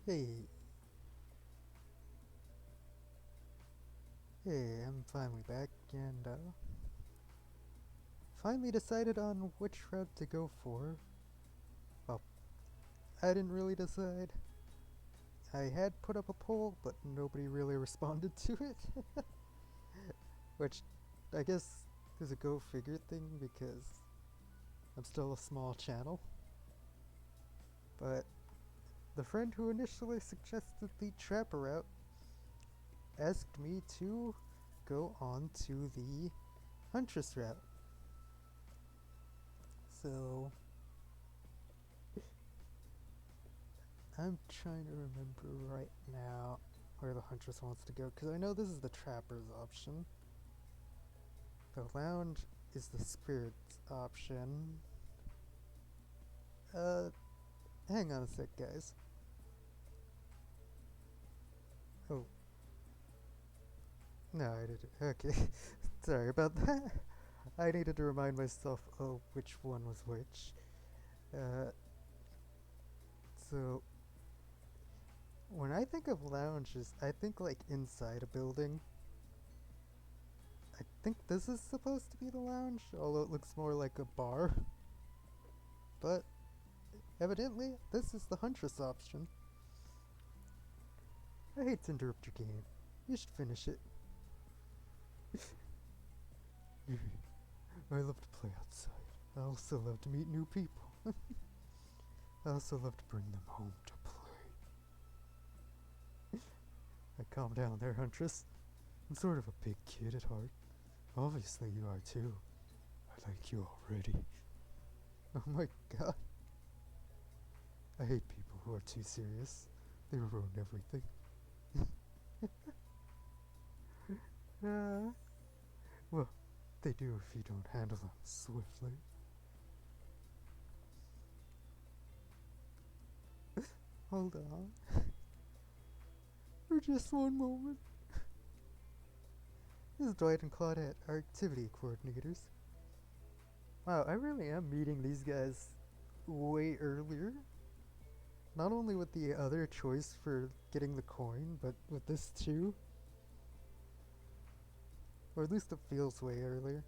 Hey, hey, I'm finally back and finally decided on which route to go for. Well, I didn't really decide. I had put up a poll, but nobody really responded to it. Which I guess is a go figure thing because I'm still a small channel. But the friend who initially suggested the trapper route asked me to go on to the huntress route. So I'm trying to remember right now where the Huntress wants to go, because I know this is the Trapper's option. The Lounge is the Spirit's option. Uh, Hang on a sec, guys. Oh, no, I didn't. Okay, sorry about that. I needed to remind myself of which one was which. Uh, so, when I think of lounges, I think like inside a building. I think this is supposed to be the lounge, although it looks more like a bar. But evidently, this is the Huntress option. I hate to interrupt your game. You should finish it. I love to play outside. I also love to meet new people. I also love to bring them home to play. Calm down there, Huntress. I'm sort of a big kid at heart. Obviously, you are too. I like you already. Oh my god. I hate people who are too serious. They ruin everything. uh, well, they do if you don't handle them swiftly. Hold on. For just one moment. This is Dwight and Claudette, our activity coordinators. Wow, I really am meeting these guys way earlier. Not only with the other choice for getting the coin, but with this too. Or at least it feels way earlier.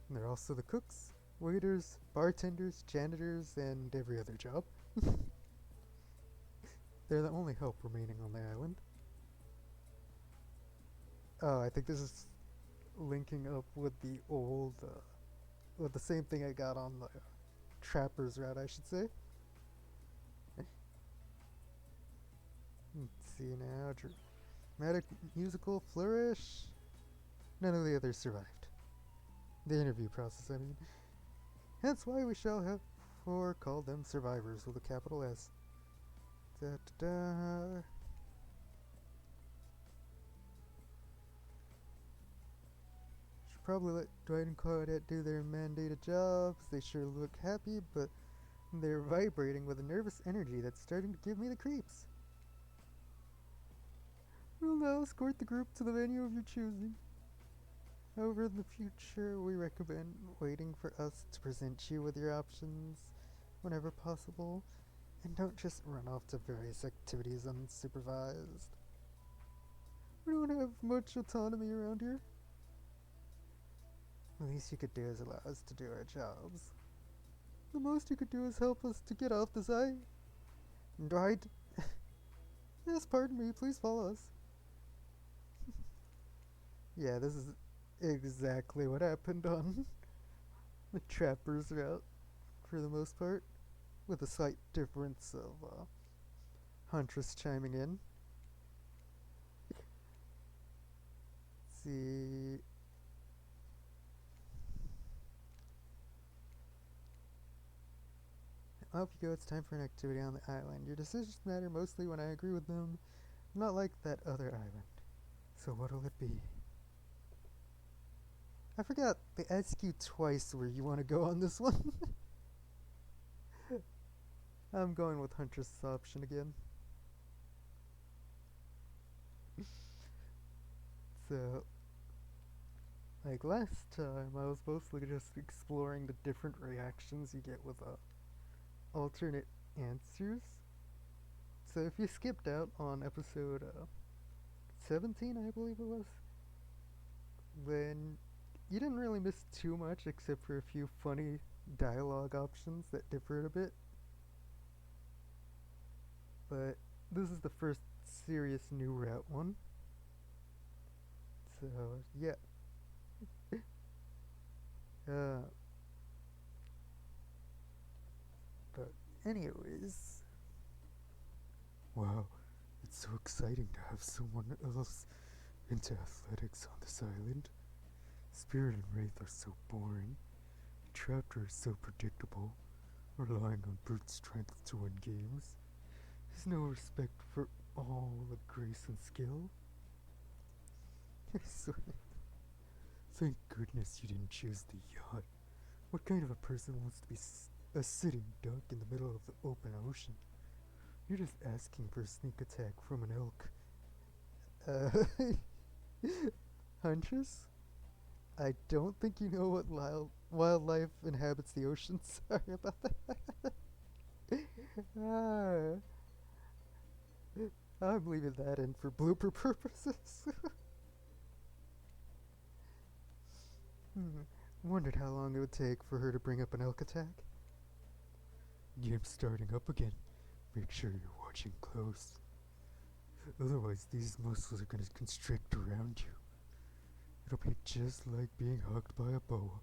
And they're also the cooks, waiters, bartenders, janitors, and every other job. They're the only help remaining on the island. Oh, I think this is linking up with the old, with the same thing I got on the Trapper's route, I should say. Let's see now. Dramatic musical flourish. None of the others survived. The interview process, I mean. Hence why we shall have for call them survivors with a capital S. Da da da. Should probably let Dwight and Claudette do their mandated jobs. They sure look happy, but they're vibrating with a nervous energy that's starting to give me the creeps. We'll now escort the group to the venue of your choosing. However, in the future, we recommend waiting for us to present you with your options whenever possible, and don't just run off to various activities unsupervised. We don't have much autonomy around here. The least you could do is allow us to do our jobs. The most you could do is help us to get off this island. Right? Yes, pardon me, please follow us. Yeah, this is exactly what happened on the Trapper's route, for the most part, with a slight difference of Huntress chiming in. Let's see. Off you go, it's time for an activity on the island. Your decisions matter mostly when I agree with them, not like that other island. So what'll it be? I forgot, they ask you twice where you want to go on this one. I'm going with Huntress' option again. So, like last time, I was mostly just exploring the different reactions you get with alternate answers. So if you skipped out on episode 17, I believe it was, then you didn't really miss too much except for a few funny dialogue options that differed a bit. But this is the first serious new route one. So, yeah. Uh, but, anyways. Wow, it's so exciting to have someone else into athletics on this island. Spirit and Wraith are so boring. Traptor is so predictable, relying on brute strength to win games. There's no respect for all the grace and skill. So, thank goodness you didn't choose the yacht. What kind of a person wants to be a sitting duck in the middle of the open ocean? You're just asking for a sneak attack from an elk. Huntress? I don't think you know what wildlife inhabits the ocean. Sorry about that. ah, I'm leaving that in for blooper purposes. Wondered how long it would take for her to bring up an elk attack. Game's starting up again. Make sure you're watching close. Otherwise, these muscles are going to constrict around you. It'll be just like being hugged by a boa.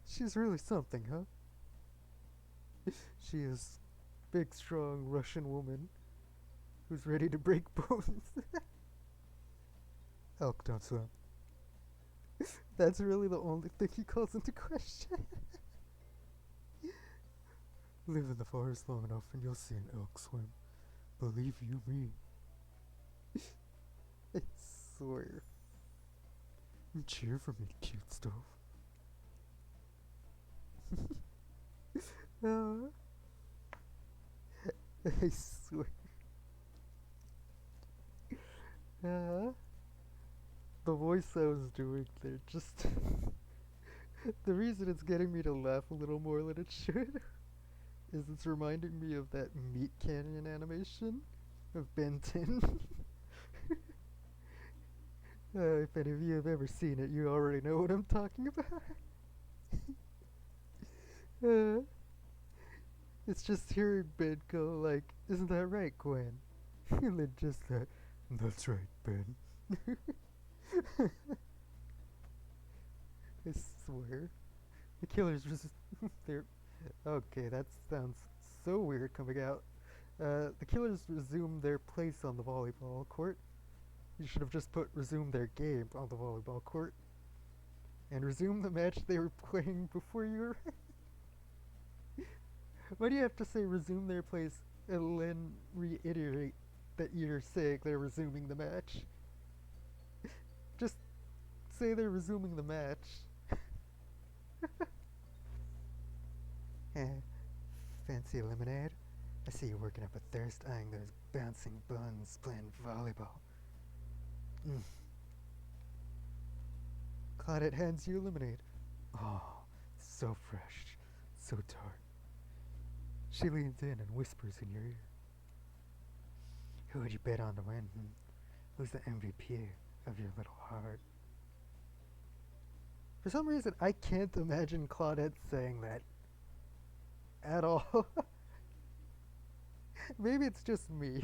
She's really something, huh? She is big, strong Russian woman who's ready to break bones. Elk don't swim. That's really the only thing he calls into question. Live in the forest long enough and you'll see an elk swim. Believe you me. I swear. Cheer for me, cute stuff. I swear. The voice I was doing there just... the reason it's getting me to laugh a little more than it should is it's reminding me of that Meat Canyon animation of Ben 10. If any of you have ever seen it, you already know what I'm talking about. It's just hearing Ben go like, "Isn't that right, Gwen?" And then just that, "That's right, Ben." I swear. The killers just... they're... Okay, that sounds so weird coming out. The killers resumed their place on the volleyball court. You should have just put resume their game on the volleyball court. And resume the match they were playing before you were... Why do you have to say resume their place and then reiterate that you're saying they're resuming the match? Just say they're resuming the match. Fancy lemonade? I see you working up a thirst eyeing those bouncing buns playing volleyball. Claudette hands you lemonade. Oh, so fresh, so tart. She leans in and whispers in your ear. Who would you bet on to win? Who's the MVP of your little heart? For some reason, I can't imagine Claudette saying that at all. Maybe it's just me.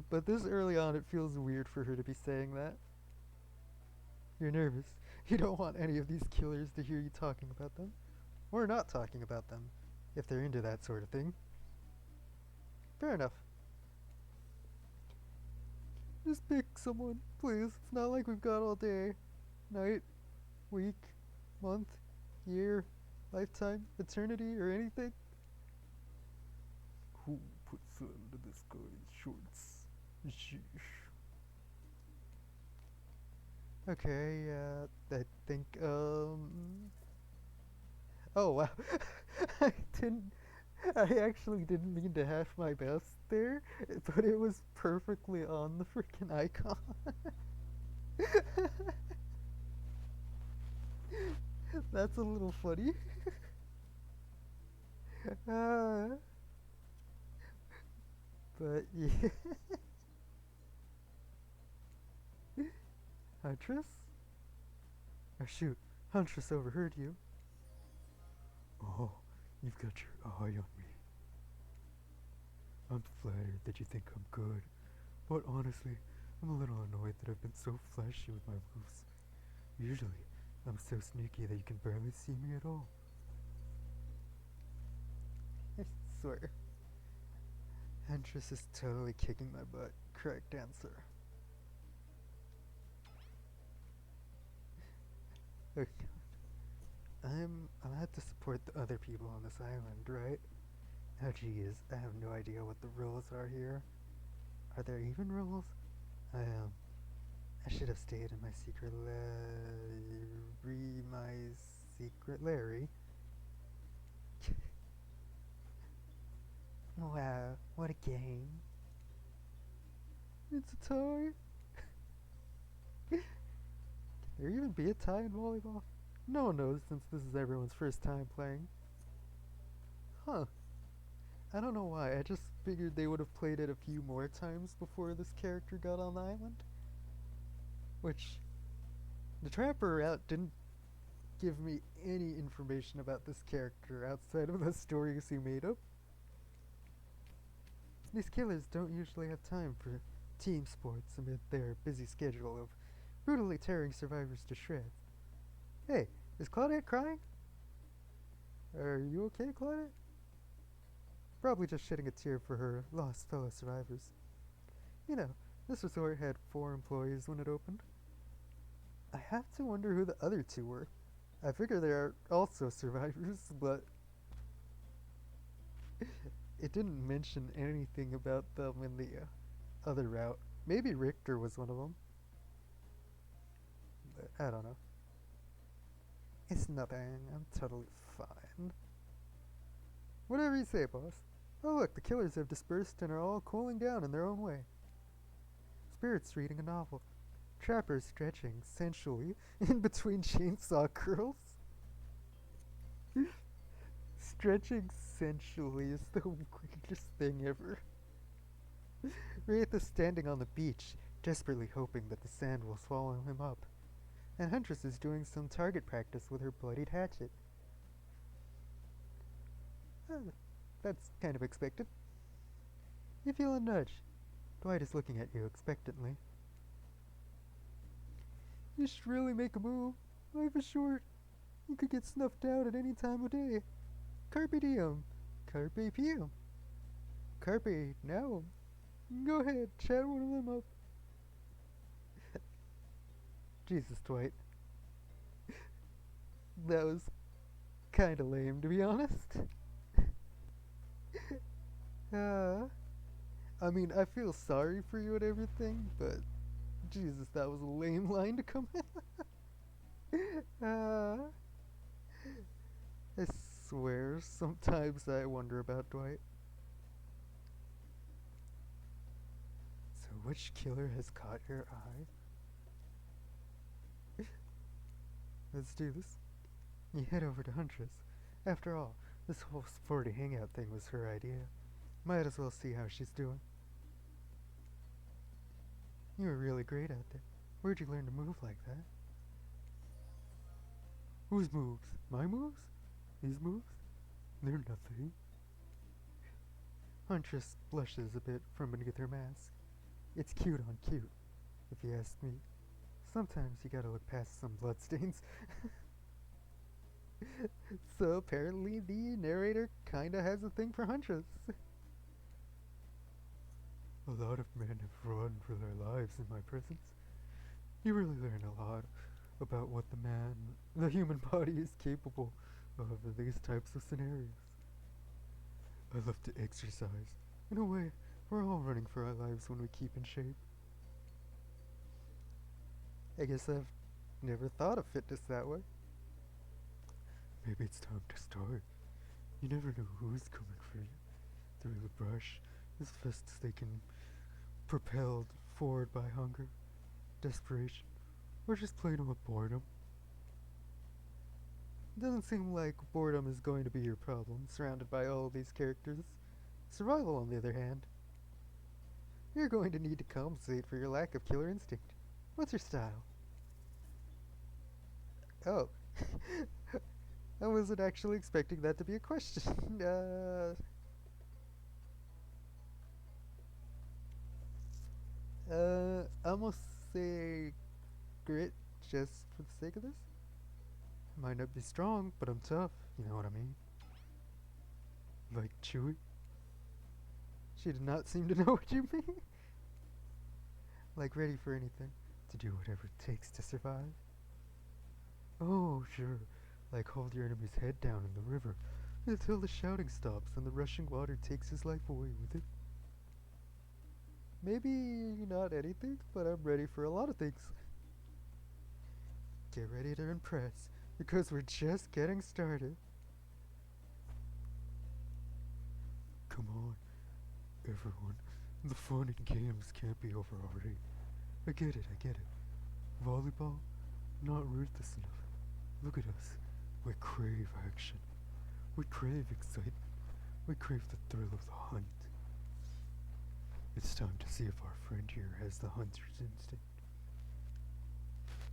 But this early on, it feels weird for her to be saying that. You're nervous. You don't want any of these killers to hear you talking about them. Or not talking about them, if they're into that sort of thing. Fair enough. Just pick someone, please. It's not like we've got all day. Night, week, month, year, lifetime, eternity, or anything. Who put sand in this guy's shorts? Sheesh. Okay, I think, oh, wow. I didn't... I actually didn't mean to half my best there, but it was perfectly on the freaking icon. That's a little funny. uh, but yeah. Huntress? Oh shoot, Huntress overheard you. Oh, you've got your eye on me. I'm flattered that you think I'm good, but honestly, I'm a little annoyed that I've been so flashy with my moves. Usually, I'm so sneaky that you can barely see me at all. I swear. Huntress is totally kicking my butt. Correct answer. Okay. I'll have to support the other people on this island, right? Oh geez, I have no idea what the rules are here. Are there even rules? I should have stayed in my secret Larry. Wow, what a game. It's a tie. Can there even be a tie in volleyball? No one knows since this is everyone's first time playing. Huh. I don't know why, I just figured they would have played it a few more times before this character got on the island. Which, the Trapper route didn't give me any information about this character outside of the stories he made up. These killers don't usually have time for team sports amid their busy schedule of brutally tearing survivors to shreds. Hey, is Claudette crying? Are you okay, Claudette? Probably just shedding a tear for her lost fellow survivors. You know, this resort had 4 employees when it opened. I have to wonder who the other 2 were. I figure they are also survivors, but it didn't mention anything about them in the other route. Maybe Richter was one of them. But I don't know. It's nothing. I'm totally fine. Whatever you say, boss. Oh look, the killers have dispersed and are all cooling down in their own way. Spirits reading a novel. Trappers stretching sensually in between chainsaw curls. Stretching sensually is the weirdest thing ever. Wraith is standing on the beach, desperately hoping that the sand will swallow him up. And Huntress is doing some target practice with her bloodied hatchet. That's kind of expected. You feel a nudge. Dwight is looking at you expectantly. You should really make a move. Life is short. You could get snuffed out at any time of day. Carpe diem. Carpe diem. Carpe now. Go ahead, chat one of them up. Jesus, Dwight. That was kinda lame, to be honest. uh, I mean, I feel sorry for you and everything, but Jesus, that was a lame line to come in. I swear, sometimes I wonder about Dwight. So, which killer has caught your eye? Let's do this. You head over to Huntress. After all, this whole sporty hangout thing was her idea. Might as well see how she's doing. You were really great at that. Where'd you learn to move like that? Whose moves? My moves? These moves? They're nothing. Huntress blushes a bit from beneath her mask. It's cute on cute, if you ask me. Sometimes you gotta look past some bloodstains. So apparently the narrator kinda has a thing for Huntress. A lot of men have run for their lives in my presence. You really learn a lot about what the human body is capable of in these types of scenarios. I love to exercise. In a way, we're all running for our lives when we keep in shape. I guess I've never thought of fitness that way. Maybe it's time to start. You never know who's coming for you. Through the brush, as fast as they can, propelled forward by hunger, desperation, or just plain old boredom. Doesn't seem like boredom is going to be your problem, surrounded by all of these characters. Survival, on the other hand, you're going to need to compensate for your lack of killer instinct. What's your style? Oh, I wasn't actually expecting that to be a question. I'm gonna say grit just for the sake of this. Might not be strong, but I'm tough. You know what I mean? Like Chewy. She did not seem to know what you mean. Like ready for anything. To do whatever it takes to survive. Oh, sure. Like hold your enemy's head down in the river until the shouting stops and the rushing water takes his life away with it. Maybe not anything, but I'm ready for a lot of things. Get ready to impress, because we're just getting started. Come on, everyone. The fun and games can't be over already. I get it, I get it. Volleyball? Not ruthless enough. Look at us. We crave action. We crave excitement. We crave the thrill of the hunt. It's time to see if our friend here has the hunter's instinct.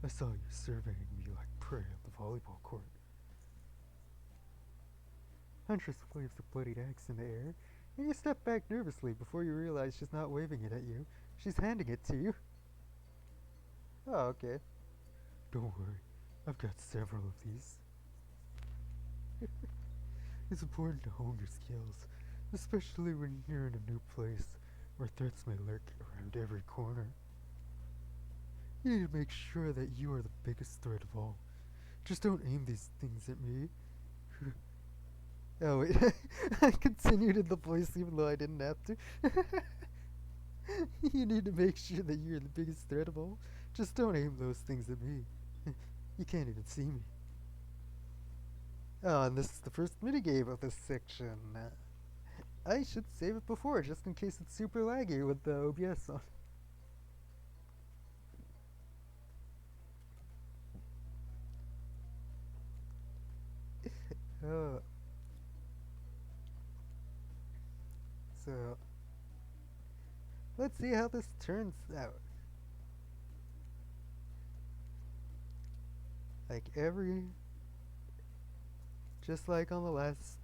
I saw you surveying me like prey on the volleyball court. Huntress waves a bloodied axe in the air, and you step back nervously before you realize she's not waving it at you. She's handing it to you. Oh, okay. Don't worry, I've got several of these. It's important to hone your skills, especially when you're in a new place where threats may lurk around every corner. You need to make sure that you are the biggest threat of all. Just don't aim these things at me. Oh wait, I continued in the voice even though I didn't have to. You need to make sure that you're the biggest threat of all. Just don't aim those things at me. You can't even see me. Oh, and this is the first minigame of this section. I should save it before, just in case it's super laggy with the OBS on. Oh. So, let's see how this turns out. Just like on the last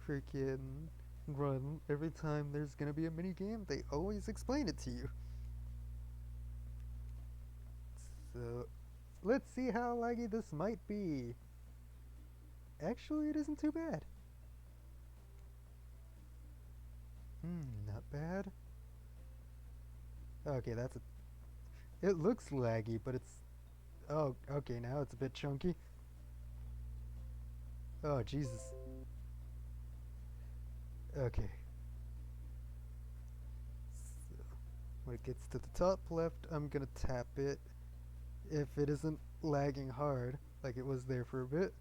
freaking run, every time there's gonna be a mini game, they always explain it to you. So, let's see how laggy this might be. Actually, it isn't too bad. Not bad. Okay, that's a. It looks laggy, but it's. Oh, okay, now it's a bit chunky. Oh, Jesus. Okay. So, when it gets to the top left, I'm gonna tap it. If it isn't lagging hard, like it was there for a bit.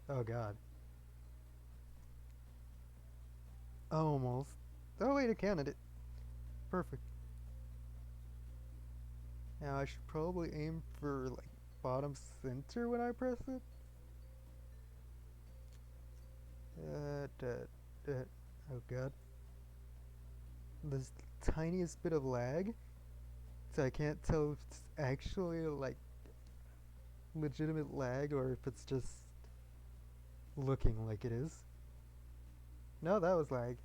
Oh, God. Almost. Oh, wait, it counted it. Perfect. Now, I should probably aim for, like, bottom center when I press it. Oh god. This tiniest bit of lag, so I can't tell if it's actually like legitimate lag or if it's just looking like it is. No, that was lag.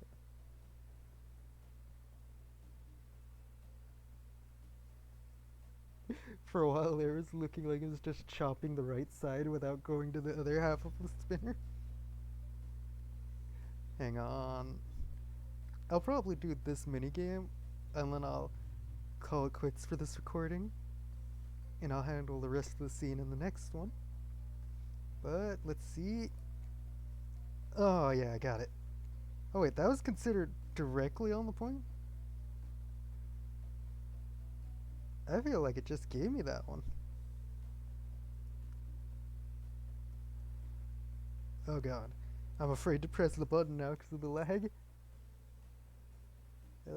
For a while there, it was looking like it was just chopping the right side without going to the other half of the spinner. Hang on. I'll probably do this minigame, and then I'll call it quits for this recording, and I'll handle the rest of the scene in the next one. But, let's see. Oh, yeah, I got it. Oh, wait, that was considered directly on the point? I feel like it just gave me that one. Oh, God. I'm afraid to press the button now because of the lag. Da,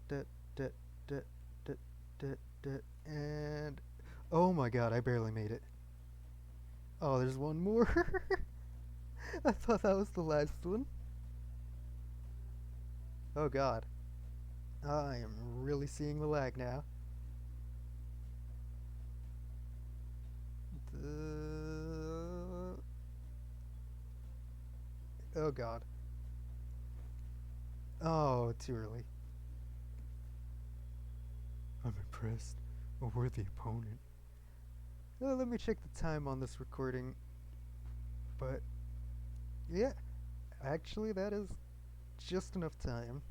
da, da, da, da, da, da, and Oh my god, I barely made it. Oh, there's one more. I thought that was the last one. Oh god. I am really seeing the lag now. Oh god. Oh, too early. I'm impressed. A worthy opponent. Let me check the time on this recording. But, yeah, actually, that is just enough time.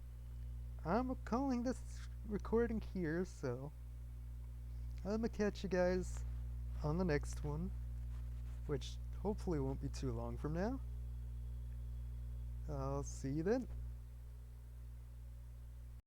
I'm calling this recording here, so I'm gonna catch you guys on the next one, which hopefully won't be too long from now. I'll see you then.